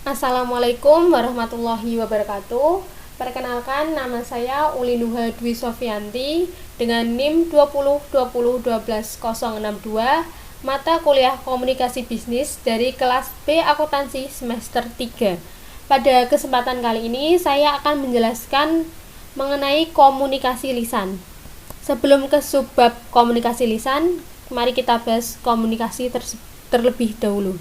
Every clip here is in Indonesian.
Assalamualaikum warahmatullahi wabarakatuh. Perkenalkan, nama saya Uli Nuha Dwi Sofianti dengan NIM 202012062, mata kuliah Komunikasi Bisnis dari kelas B Akuntansi semester 3. Pada kesempatan kali ini saya akan menjelaskan mengenai komunikasi lisan. Sebelum ke subbab komunikasi lisan, mari kita bahas komunikasi terlebih dahulu.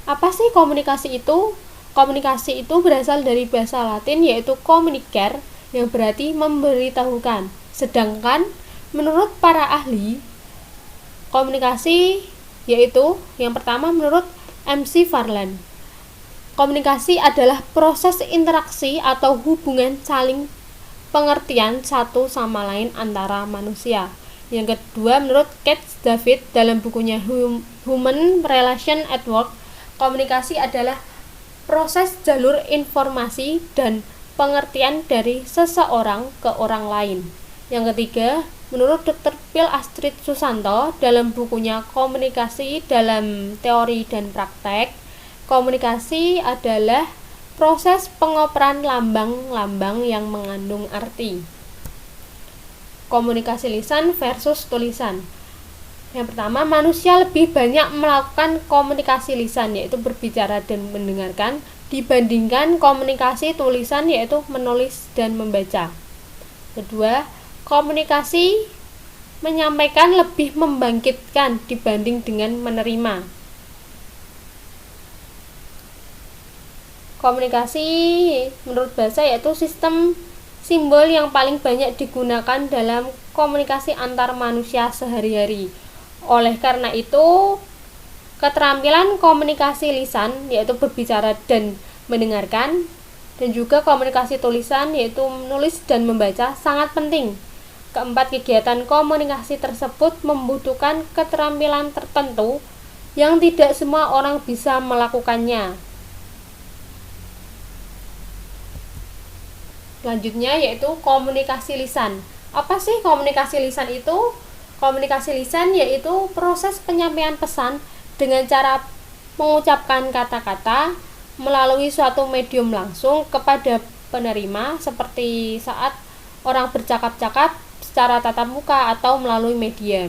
Apa sih komunikasi itu? Komunikasi itu berasal dari bahasa Latin yaitu communicare yang berarti memberitahukan. Sedangkan menurut para ahli komunikasi yaitu yang pertama menurut MC Farland, komunikasi adalah proses interaksi atau hubungan saling pengertian satu sama lain antara manusia. Yang kedua menurut Kate David dalam bukunya Human Relation at Work, komunikasi adalah proses jalur informasi dan pengertian dari seseorang ke orang lain. Yang ketiga, menurut Dr. Phil Astrid Susanto dalam bukunya Komunikasi dalam Teori dan Praktek, komunikasi adalah proses pengoperan lambang-lambang yang mengandung arti. Komunikasi lisan versus tulisan. Yang pertama, manusia lebih banyak melakukan komunikasi lisan yaitu berbicara dan mendengarkan dibandingkan komunikasi tulisan yaitu menulis dan membaca. Kedua, komunikasi menyampaikan lebih membangkitkan dibanding dengan menerima. Komunikasi menurut bahasa yaitu sistem simbol yang paling banyak digunakan dalam komunikasi antar manusia sehari-hari. Oleh karena itu, keterampilan komunikasi lisan yaitu berbicara dan mendengarkan, dan juga komunikasi tulisan yaitu menulis dan membaca sangat penting. Keempat, kegiatan komunikasi tersebut membutuhkan keterampilan tertentu yang tidak semua orang bisa melakukannya. Selanjutnya yaitu komunikasi lisan. Apa sih komunikasi lisan itu? Komunikasi lisan yaitu proses penyampaian pesan dengan cara mengucapkan kata-kata melalui suatu medium langsung kepada penerima seperti saat orang bercakap-cakap secara tatap muka atau melalui media.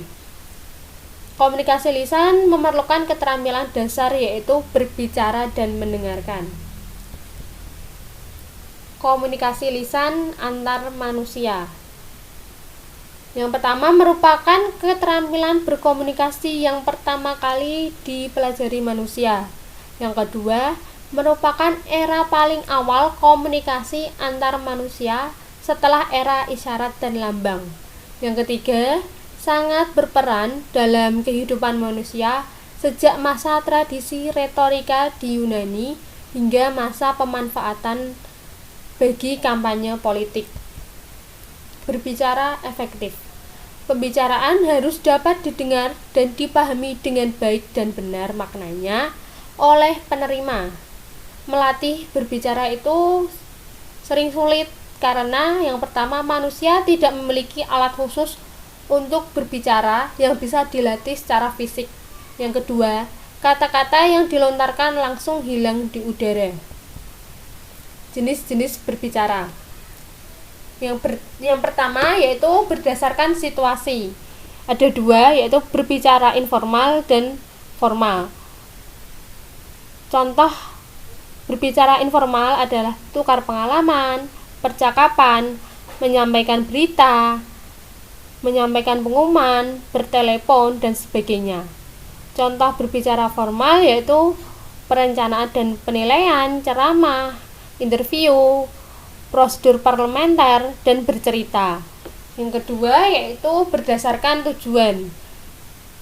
Komunikasi lisan memerlukan keterampilan dasar yaitu berbicara dan mendengarkan. Komunikasi lisan antar manusia. Yang pertama merupakan keterampilan berkomunikasi yang pertama kali dipelajari manusia. Yang kedua, merupakan era paling awal komunikasi antar manusia setelah era isyarat dan lambang. Yang ketiga, sangat berperan dalam kehidupan manusia sejak masa tradisi retorika di Yunani hingga masa pemanfaatan bagi kampanye politik. Berbicara efektif. Pembicaraan harus dapat didengar dan dipahami dengan baik dan benar maknanya oleh penerima. Melatih berbicara itu sering sulit karena yang pertama manusia tidak memiliki alat khusus untuk berbicara yang bisa dilatih secara fisik. Yang kedua, kata-kata yang dilontarkan langsung hilang di udara. Jenis-jenis berbicara. Yang pertama yaitu berdasarkan situasi. Ada dua, yaitu berbicara informal dan formal. Contoh berbicara informal adalah tukar pengalaman, percakapan, menyampaikan berita, menyampaikan pengumuman, bertelepon, dan sebagainya. Contoh berbicara formal yaitu perencanaan dan penilaian, ceramah, interview, prosedur parlementer, dan bercerita. Yang kedua yaitu berdasarkan tujuan.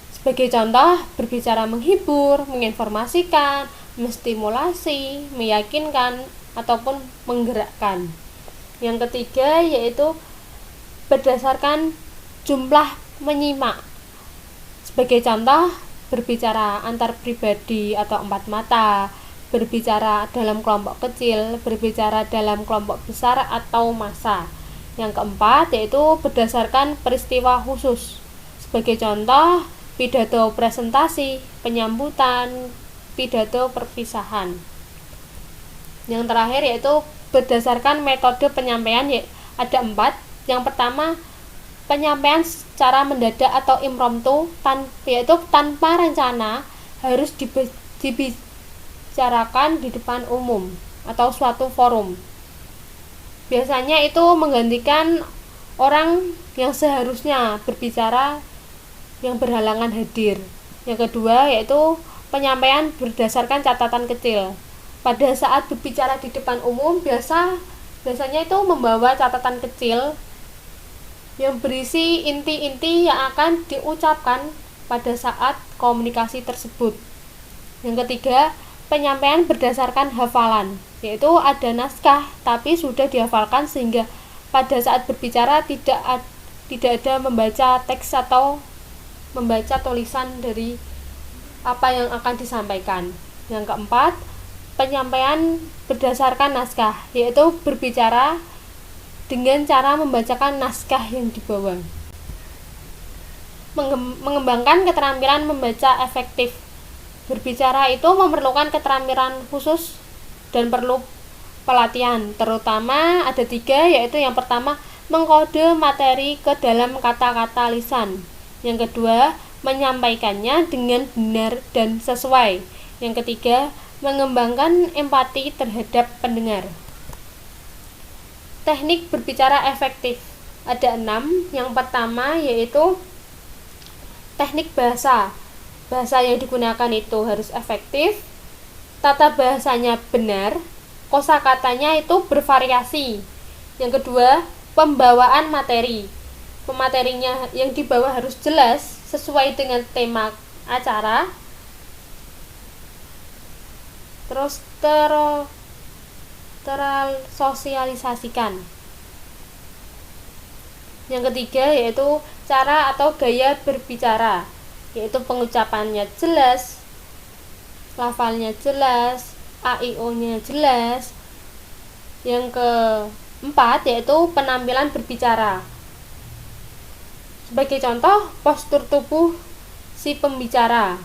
Sebagai contoh, berbicara menghibur, menginformasikan, menstimulasi, meyakinkan, ataupun menggerakkan. Yang ketiga yaitu berdasarkan jumlah menyimak. Sebagai contoh, berbicara antar pribadi atau empat mata, berbicara dalam kelompok kecil, berbicara dalam kelompok besar atau massa. Yang keempat yaitu berdasarkan peristiwa khusus. Sebagai contoh, pidato presentasi, penyambutan, pidato perpisahan. Yang terakhir yaitu berdasarkan metode penyampaian, ada 4. Yang pertama, penyampaian secara mendadak atau impromptu, yaitu tanpa rencana, harus dibicarakan di depan umum atau suatu forum. Biasanya itu menggantikan orang yang seharusnya berbicara yang berhalangan hadir. Yang kedua yaitu penyampaian berdasarkan catatan kecil. Pada saat berbicara di depan umum, biasanya itu membawa catatan kecil yang berisi inti-inti yang akan diucapkan pada saat komunikasi tersebut. Yang ketiga, penyampaian berdasarkan hafalan, yaitu ada naskah tapi sudah dihafalkan sehingga pada saat berbicara tidak ada membaca teks atau membaca tulisan dari apa yang akan disampaikan. Yang keempat, penyampaian berdasarkan naskah, yaitu berbicara dengan cara membacakan naskah yang dibawa. Mengembangkan keterampilan membaca efektif. Berbicara itu memerlukan keterampilan khusus dan perlu pelatihan, terutama ada 3, yaitu yang pertama, mengkode materi ke dalam kata-kata lisan. Yang kedua, menyampaikannya dengan benar dan sesuai. Yang ketiga, mengembangkan empati terhadap pendengar. Teknik berbicara efektif ada 6. Yang pertama yaitu teknik bahasa. Bahasa yang digunakan itu harus efektif, tata bahasanya benar, kosakatanya itu bervariasi. Yang kedua, pembawaan materi. Pematerinya yang dibawa harus jelas sesuai dengan tema acara. Terus tersosialisasikan. Yang ketiga yaitu cara atau gaya berbicara, yaitu pengucapannya jelas, lafalnya jelas, AIO-nya jelas. Yang keempat yaitu penampilan berbicara. Sebagai contoh, postur tubuh si pembicara,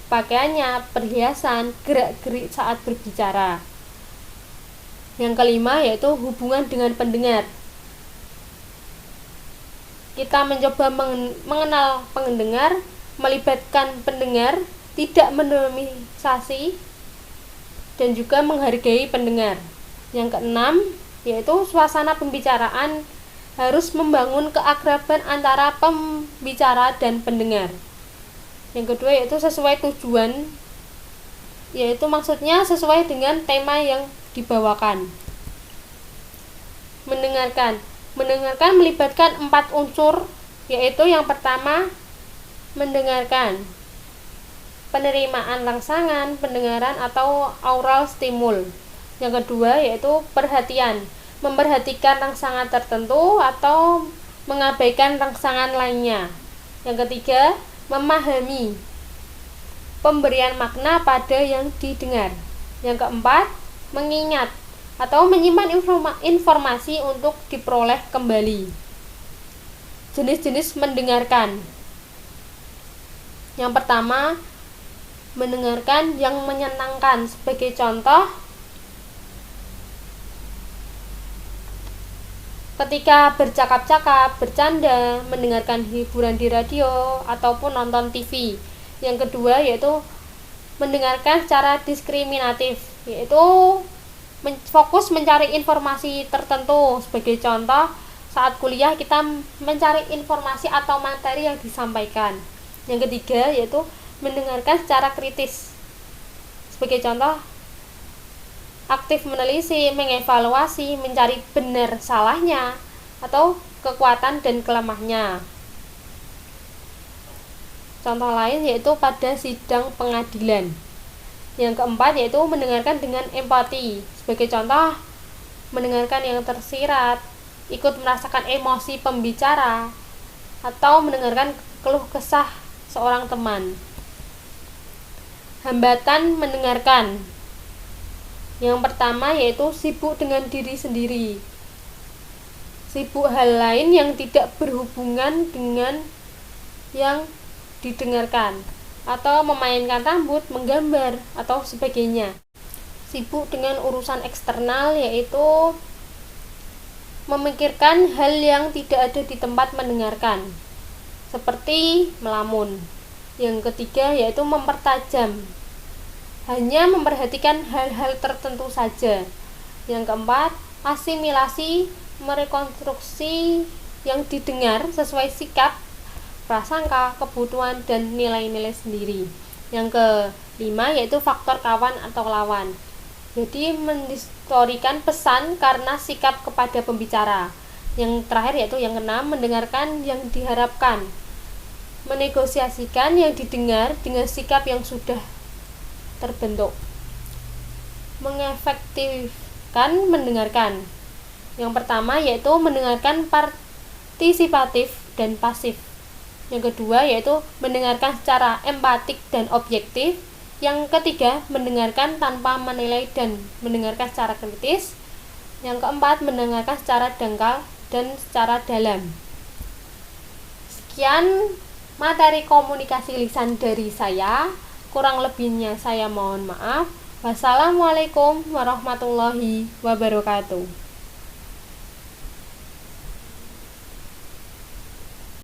pakaiannya, perhiasan, gerak-gerik saat berbicara. Yang kelima yaitu hubungan dengan pendengar. Kita mencoba mengenal pendengar, melibatkan pendengar, tidak mendominasi, dan juga menghargai pendengar. Yang keenam yaitu suasana pembicaraan harus membangun keakraban antara pembicara dan pendengar. Yang kedua yaitu sesuai tujuan, yaitu maksudnya sesuai dengan tema yang dibawakan. Mendengarkan melibatkan 4 unsur, yaitu yang pertama, mendengarkan, penerimaan rangsangan, pendengaran atau aural stimul. Yang kedua yaitu perhatian, memperhatikan rangsangan tertentu atau mengabaikan rangsangan lainnya. Yang ketiga, memahami, pemberian makna pada yang didengar. Yang keempat, mengingat atau menyimpan informasi untuk diperoleh kembali. Jenis-jenis mendengarkan. Yang pertama, mendengarkan yang menyenangkan. Sebagai contoh, ketika bercakap-cakap, bercanda, mendengarkan hiburan di radio ataupun nonton TV. Yang kedua yaitu mendengarkan secara diskriminatif, yaitu fokus mencari informasi tertentu. Sebagai contoh, saat kuliah kita mencari informasi atau materi yang disampaikan. Yang ketiga yaitu mendengarkan secara kritis. Sebagai contoh, aktif menelisik, mengevaluasi, mencari benar salahnya atau kekuatan dan kelemahnya. Contoh lain yaitu pada sidang pengadilan. Yang keempat yaitu mendengarkan dengan empati. Sebagai contoh, mendengarkan yang tersirat, ikut merasakan emosi pembicara, atau mendengarkan keluh kesah seorang teman. Hambatan mendengarkan. Yang pertama yaitu sibuk dengan diri sendiri, sibuk hal lain yang tidak berhubungan dengan yang didengarkan, atau memainkan rambut, menggambar, atau sebagainya. sibuk dengan urusan eksternal, yaitu memikirkan hal yang tidak ada di tempat mendengarkan, seperti melamun. Yang ketiga yaitu mempertajam, hanya memperhatikan hal-hal tertentu saja. Yang keempat, asimilasi, merekonstruksi yang didengar sesuai sikap, prasangka, kebutuhan, dan nilai-nilai sendiri. Yang kelima yaitu faktor kawan atau lawan, jadi mendistorikan pesan karena sikap kepada pembicara. Yang terakhir yaitu yang keenam, mendengarkan yang diharapkan, menegosiasikan yang didengar dengan sikap yang sudah terbentuk, mengefektifkan mendengarkan. Yang pertama yaitu mendengarkan partisipatif dan pasif. Yang kedua yaitu mendengarkan secara empatik dan objektif. Yang ketiga, mendengarkan tanpa menilai dan mendengarkan secara kritis. Yang keempat, mendengarkan secara dangkal dan secara dalam. Sekian materi komunikasi lisan dari saya. Kurang lebihnya saya mohon maaf. Wassalamualaikum warahmatullahi wabarakatuh.